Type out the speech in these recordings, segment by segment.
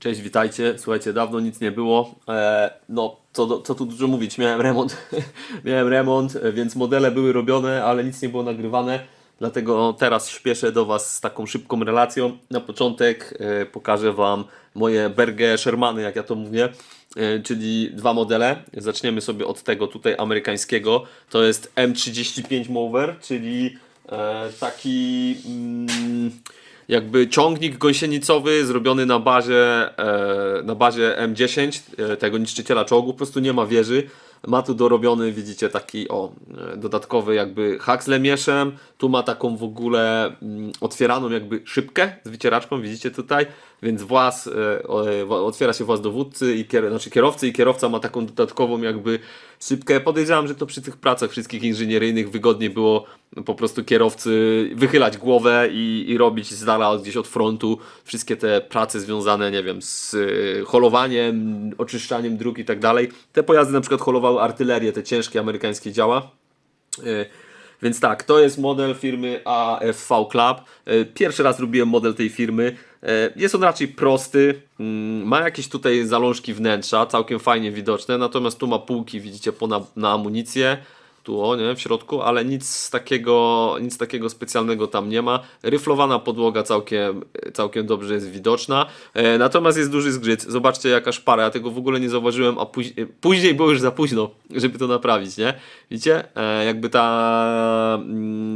Cześć, witajcie. Słuchajcie, dawno nic nie było. No, co tu dużo mówić, miałem remont. Miałem remont, więc modele były robione, ale nic nie było nagrywane. Dlatego teraz śpieszę do Was z taką szybką relacją. Na początek pokażę Wam moje Berge Shermany, jak ja to mówię, czyli dwa modele. Zaczniemy sobie od tego tutaj amerykańskiego. To jest M35 Mover, czyli taki jakby ciągnik gąsienicowy zrobiony na bazie M10, tego niszczyciela czołgów, po prostu nie ma wieży. Ma tu dorobiony, widzicie, taki dodatkowy jakby hak z lemieszem. Tu ma taką w ogóle otwieraną jakby szybkę z wycieraczką, widzicie tutaj. Więc otwiera się właz dowódcy i kierowcy, i kierowca ma taką dodatkową jakby szybkę. Podejrzewam, że to przy tych pracach wszystkich inżynieryjnych wygodniej było po prostu kierowcy wychylać głowę i robić z dala gdzieś od frontu wszystkie te prace związane, nie wiem, z holowaniem, oczyszczaniem dróg i tak dalej. Te pojazdy na przykład holowały artylerię, te ciężkie amerykańskie działa. Więc tak, to jest model firmy AFV Club. Pierwszy raz robiłem model tej firmy. Jest on raczej prosty. Ma jakieś tutaj zalążki wnętrza, całkiem fajnie widoczne. Natomiast tu ma półki, widzicie, na amunicję. Tu nie, w środku, ale nic takiego specjalnego tam nie ma. Ryflowana podłoga całkiem dobrze jest widoczna. Natomiast jest duży zgrzyt. Zobaczcie jaka szpara. Ja tego w ogóle nie zauważyłem, a później było już za późno, żeby to naprawić, nie? Widzicie? Jakby ta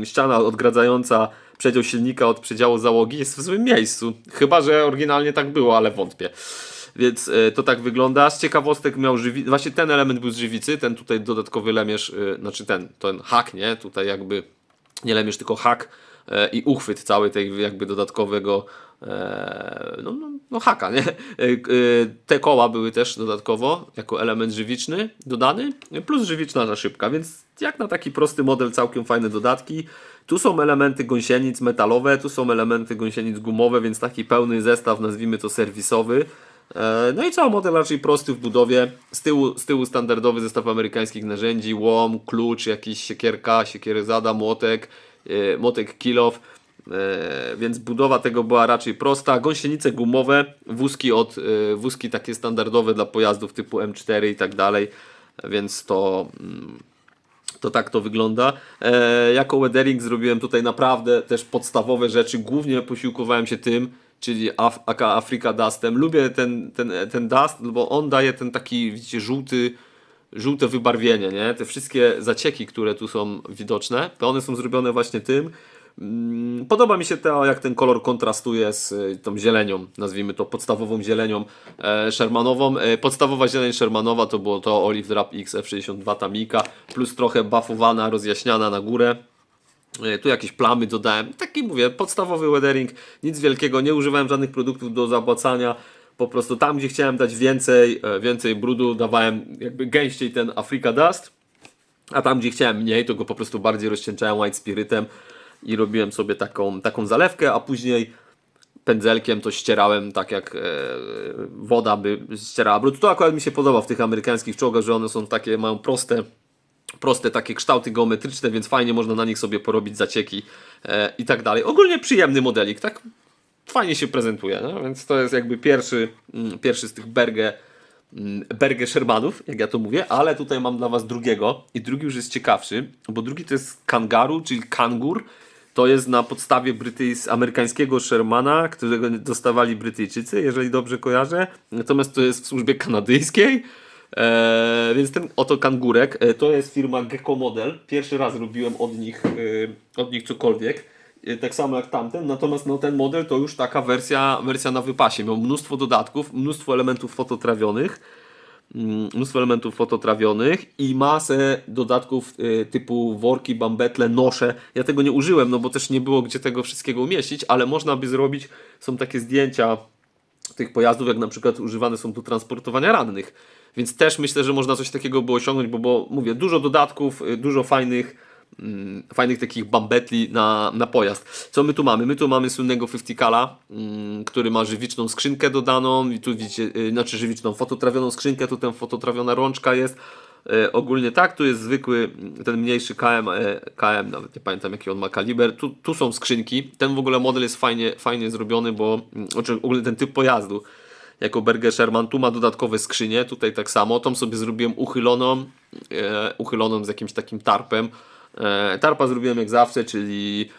ściana odgradzająca przedział silnika od przedziału załogi jest w złym miejscu. Chyba że oryginalnie tak było, ale wątpię. Więc to tak wygląda. Z ciekawostek miał żywicy. Właśnie ten element był z żywicy, ten tutaj dodatkowy lemierz, znaczy ten hak, nie? Tutaj jakby nie lemierz, tylko hak i uchwyt cały tej jakby dodatkowego haka, nie? Te koła były też dodatkowo jako element żywiczny dodany, plus żywiczna szybka, więc jak na taki prosty model całkiem fajne dodatki. Tu są elementy gąsienic metalowe, tu są elementy gąsienic gumowe, więc taki pełny zestaw, nazwijmy to serwisowy. No i cały model raczej prosty w budowie. Z tyłu standardowy zestaw amerykańskich narzędzi, łom, klucz, jakiś siekieryzada, młotek kill-off. Więc budowa tego była raczej prosta. Gąsienice gumowe, wózki takie standardowe dla pojazdów typu M4 i tak dalej. Więc to tak to wygląda. Jako weathering zrobiłem tutaj naprawdę też podstawowe rzeczy. Głównie posiłkowałem się tym, czyli Africa Dustem. Lubię ten dust, bo on daje ten taki, widzicie, żółte wybarwienie, nie? Te wszystkie zacieki, które tu są widoczne, to one są zrobione właśnie tym. Podoba mi się to, jak ten kolor kontrastuje z tą zielenią, nazwijmy to podstawową zielenią Shermanową. Podstawowa zieleń Shermanowa to było to Olive Drab X F62 Tamika, plus trochę buffowana, rozjaśniana na górę. Tu jakieś plamy dodałem, taki mówię, podstawowy weathering, nic wielkiego, nie używałem żadnych produktów do zabłacania. Po prostu tam, gdzie chciałem dać więcej brudu, dawałem jakby gęściej ten Africa Dust, a tam, gdzie chciałem mniej, to go po prostu bardziej rozcieńczałem white spiritem i robiłem sobie taką zalewkę, a później pędzelkiem to ścierałem tak jak woda by ścierała brud. To akurat mi się podoba w tych amerykańskich czołgach, że one są takie, mają proste takie kształty geometryczne, więc fajnie można na nich sobie porobić zacieki i tak dalej. Ogólnie przyjemny modelik, tak fajnie się prezentuje, no? Więc to jest jakby pierwszy z tych Berge Shermanów, jak ja to mówię, ale tutaj mam dla Was drugiego i drugi już jest ciekawszy, bo drugi to jest Kangaroo, czyli Kangur. To jest na podstawie amerykańskiego Shermana, którego dostawali Brytyjczycy, jeżeli dobrze kojarzę. Natomiast to jest w służbie kanadyjskiej. Więc ten oto kangurek to jest firma Gecko Model. Pierwszy raz robiłem od nich cokolwiek. Tak samo jak tamten. Natomiast ten model to już taka wersja na wypasie. Miał mnóstwo dodatków, mnóstwo elementów fototrawionych i masę dodatków typu worki, bambetle, nosze. Ja tego nie użyłem, no bo też nie było gdzie tego wszystkiego umieścić, ale można by zrobić, są takie zdjęcia tych pojazdów, jak na przykład używane są do transportowania rannych. Więc też myślę, że można coś takiego było osiągnąć, bo mówię, dużo dodatków, dużo fajnych takich bambetli na pojazd. Co my tu mamy? My tu mamy słynnego 50 Cala, który ma żywiczną skrzynkę dodaną i tu widzicie, znaczy żywiczną, fototrawioną skrzynkę, tu ten fototrawiona rączka jest. Ogólnie tak, tu jest zwykły, ten mniejszy KM, nawet nie pamiętam jaki on ma kaliber, tu są skrzynki, ten w ogóle model jest fajnie zrobiony, bo ogólnie ten typ pojazdu jako Berger Sherman. Tu ma dodatkowe skrzynie, tutaj tak samo. Tą sobie zrobiłem uchyloną z jakimś takim tarpem. Tarpa zrobiłem jak zawsze, czyli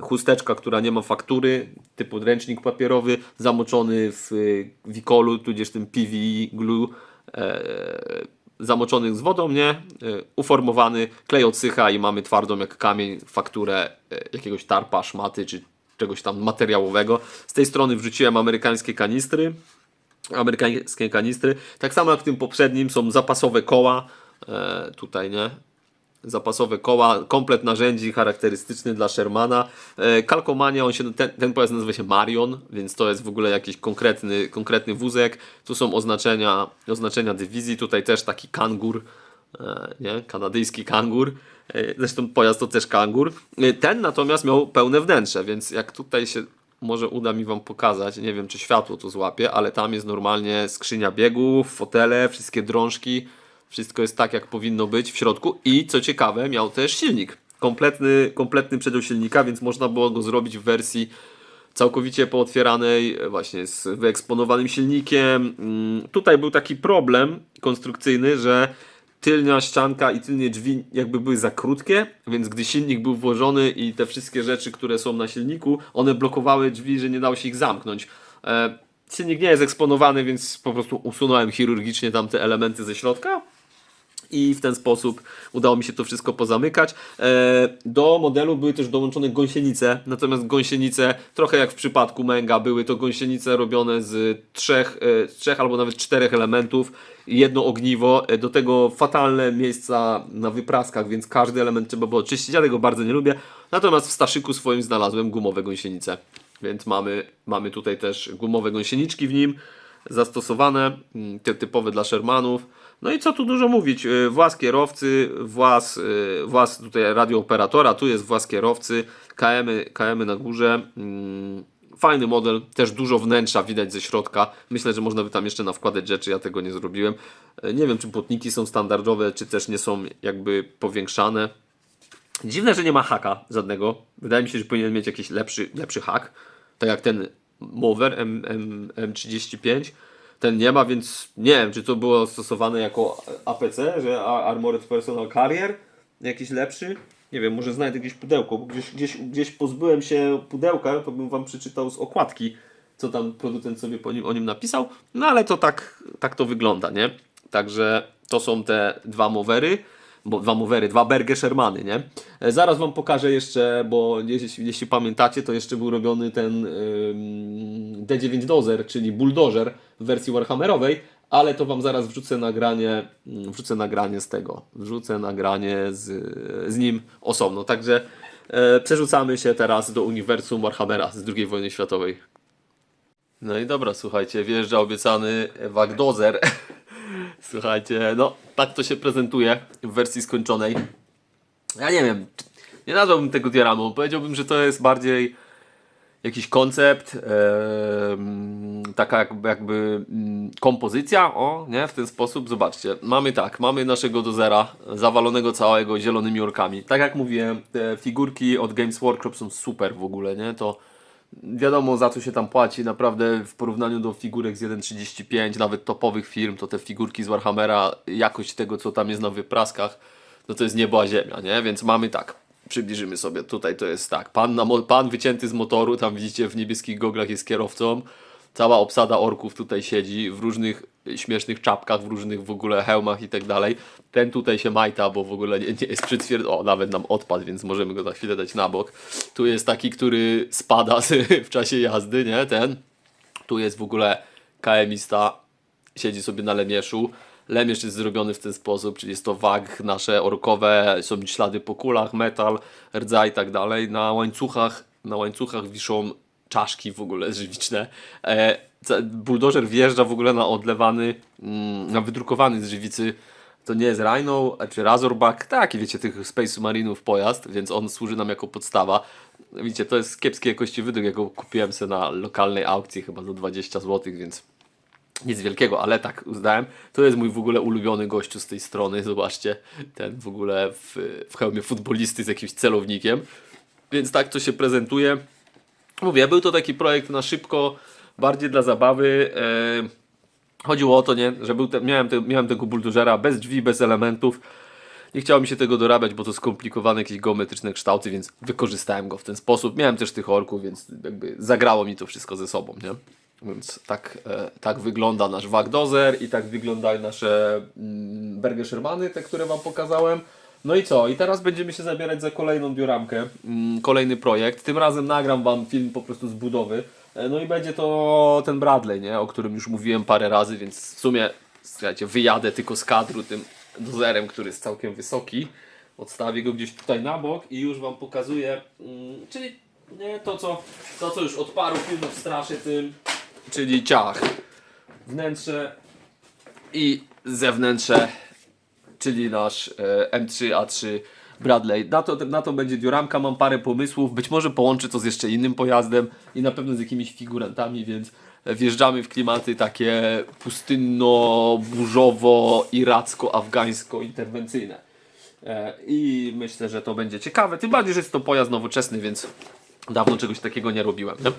chusteczka, która nie ma faktury, typu ręcznik papierowy, zamoczony w wikolu, tudzież tym PVE glue, zamoczony z wodą, nie? Uformowany, klej odsycha i mamy twardą jak kamień fakturę jakiegoś tarpa, szmaty czy czegoś tam materiałowego. Z tej strony wrzuciłem amerykańskie kanistry. Tak samo jak w tym poprzednim są zapasowe koła. Tutaj, nie? Zapasowe koła, komplet narzędzi charakterystyczny dla Shermana. Kalkomania, ten pojazd nazywa się Marion, więc to jest w ogóle jakiś konkretny wózek. Tu są oznaczenia dywizji, tutaj też taki kangur, nie? Kanadyjski kangur. Zresztą pojazd to też kangur. Ten natomiast miał pełne wnętrze, więc jak tutaj się może uda mi wam pokazać, nie wiem czy światło to złapie, ale tam jest normalnie skrzynia biegów, fotele, wszystkie drążki. Wszystko jest tak, jak powinno być w środku i co ciekawe, miał też silnik. Kompletny przedział silnika, więc można było go zrobić w wersji całkowicie pootwieranej, właśnie z wyeksponowanym silnikiem. Tutaj był taki problem konstrukcyjny, że tylnia ścianka i tylnie drzwi jakby były za krótkie, więc gdy silnik był włożony i te wszystkie rzeczy, które są na silniku, one blokowały drzwi, że nie dało się ich zamknąć. Silnik nie jest eksponowany, więc po prostu usunąłem chirurgicznie tamte elementy ze środka. I w ten sposób udało mi się to wszystko pozamykać. Do modelu były też dołączone gąsienice, natomiast gąsienice, trochę jak w przypadku Menga, były to gąsienice robione z trzech albo nawet 4 elementów, jedno ogniwo, do tego fatalne miejsca na wypraskach, więc każdy element trzeba było czyścić, ja tego bardzo nie lubię. Natomiast w staszyku swoim znalazłem gumowe gąsienice, więc mamy tutaj też gumowe gąsieniczki w nim zastosowane, te typowe dla Shermanów. No i co tu dużo mówić, włas kierowcy, włas tutaj radiooperatora, tu jest włas kierowcy, KM na górze, fajny model, też dużo wnętrza widać ze środka, myślę, że można by tam jeszcze nawkładać rzeczy, ja tego nie zrobiłem, nie wiem czy płotniki są standardowe, czy też nie są jakby powiększane. Dziwne, że nie ma haka żadnego, wydaje mi się, że powinien mieć jakiś lepszy hak, tak jak ten Mover M35, ten nie ma, więc nie wiem, czy to było stosowane jako APC, że Armored Personal Carrier, jakiś lepszy. Nie wiem, może znajdę jakieś pudełko, bo gdzieś pozbyłem się pudełka, to bym wam przeczytał z okładki, co tam producent sobie o nim napisał. No ale to tak to wygląda, nie? Także to są te dwa Berger Shermany, nie? Zaraz wam pokażę jeszcze, bo jeśli pamiętacie, to jeszcze był robiony ten D9 Dozer, czyli Bulldozer w wersji Warhammerowej, ale to wam zaraz wrzucę nagranie z tego. Wrzucę nagranie z nim osobno. Także przerzucamy się teraz do uniwersum Warhammera z II wojny światowej. No i dobra, słuchajcie, wjeżdża obiecany Wagdozer. Słuchajcie, no tak to się prezentuje w wersji skończonej. Ja nie wiem, nie nazwałbym tego dioramą. Powiedziałbym, że to jest bardziej jakiś koncept, taka jakby kompozycja, nie, w ten sposób. Zobaczcie, mamy naszego dozera zawalonego całego zielonymi orkami. Tak jak mówiłem, te figurki od Games Workshop są super w ogóle, nie, to wiadomo za co się tam płaci, naprawdę w porównaniu do figurek z 1.35, nawet topowych firm, to te figurki z Warhammera, jakość tego co tam jest na wypraskach, no to jest niebo a ziemia, nie, więc mamy tak. Przybliżymy sobie, tutaj to jest tak, pan wycięty z motoru, tam widzicie w niebieskich goglach jest kierowcą, cała obsada orków tutaj siedzi, w różnych śmiesznych czapkach, w różnych w ogóle hełmach i tak dalej. Ten tutaj się majta, bo w ogóle nie jest przytwierdzony, nawet nam odpadł, więc możemy go za chwilę dać na bok. Tu jest taki, który spada w czasie jazdy, nie, ten. Tu jest w ogóle KM-ista, siedzi sobie na lemieszu. Lemierz jest zrobiony w ten sposób, czyli jest to wag nasze orkowe, są ślady po kulach, metal, rdza i tak dalej. Na łańcuchach wiszą czaszki w ogóle żywiczne. Bulldozer wjeżdża w ogóle na odlewany, na wydrukowany z żywicy. To nie jest Rhino czy Razorback, taki wiecie, tych Space Marinów pojazd, więc on służy nam jako podstawa. Widzicie, to jest kiepskiej jakości wydruk, ja go kupiłem sobie na lokalnej aukcji chyba za 20 zł, więc nic wielkiego, ale tak uznałem. To jest mój w ogóle ulubiony gościu z tej strony. Zobaczcie, ten w ogóle w hełmie futbolisty z jakimś celownikiem. Więc tak to się prezentuje. Mówię, był to taki projekt na szybko, bardziej dla zabawy. Chodziło o to, nie, że miałem tego buldożera bez drzwi, bez elementów. Nie chciało mi się tego dorabiać, bo to skomplikowane jakieś geometryczne kształty, więc wykorzystałem go w ten sposób. Miałem też tych orków, więc jakby zagrało mi to wszystko ze sobą, nie? Więc tak wygląda nasz Wagdozer i tak wyglądają nasze Bergeshermany, te, które wam pokazałem. No i co? I teraz będziemy się zabierać za kolejną dioramkę, kolejny projekt. Tym razem nagram wam film po prostu z budowy. No i będzie to ten Bradley, nie? O którym już mówiłem parę razy, więc w sumie, słuchajcie, wyjadę tylko z kadru tym dozerem, który jest całkiem wysoki. Odstawię go gdzieś tutaj na bok i już wam pokazuję, czyli nie to co już od paru filmów straszy tym, czyli ciach. Wnętrze i zewnętrze, czyli nasz M3A3 Bradley. Na to będzie dioramka, mam parę pomysłów, być może połączę to z jeszcze innym pojazdem i na pewno z jakimiś figurantami, więc wjeżdżamy w klimaty takie pustynno-burzowo-iracko-afgańsko-interwencyjne. I myślę, że to będzie ciekawe, tym bardziej, że jest to pojazd nowoczesny, więc dawno czegoś takiego nie robiłem. Nie?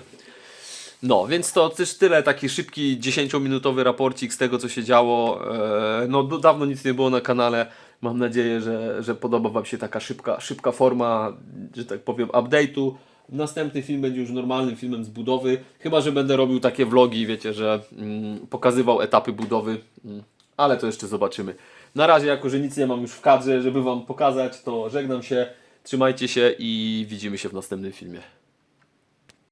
No, więc to też tyle, taki szybki 10-minutowy raporcik z tego, co się działo. No, dawno nic nie było na kanale. Mam nadzieję, że podoba wam się taka szybka forma, że tak powiem, update'u. Następny film będzie już normalnym filmem z budowy. Chyba że będę robił takie vlogi, wiecie, że pokazywał etapy budowy. Ale to jeszcze zobaczymy. Na razie, jako że nic nie mam już w kadrze, żeby wam pokazać, to żegnam się. Trzymajcie się i widzimy się w następnym filmie.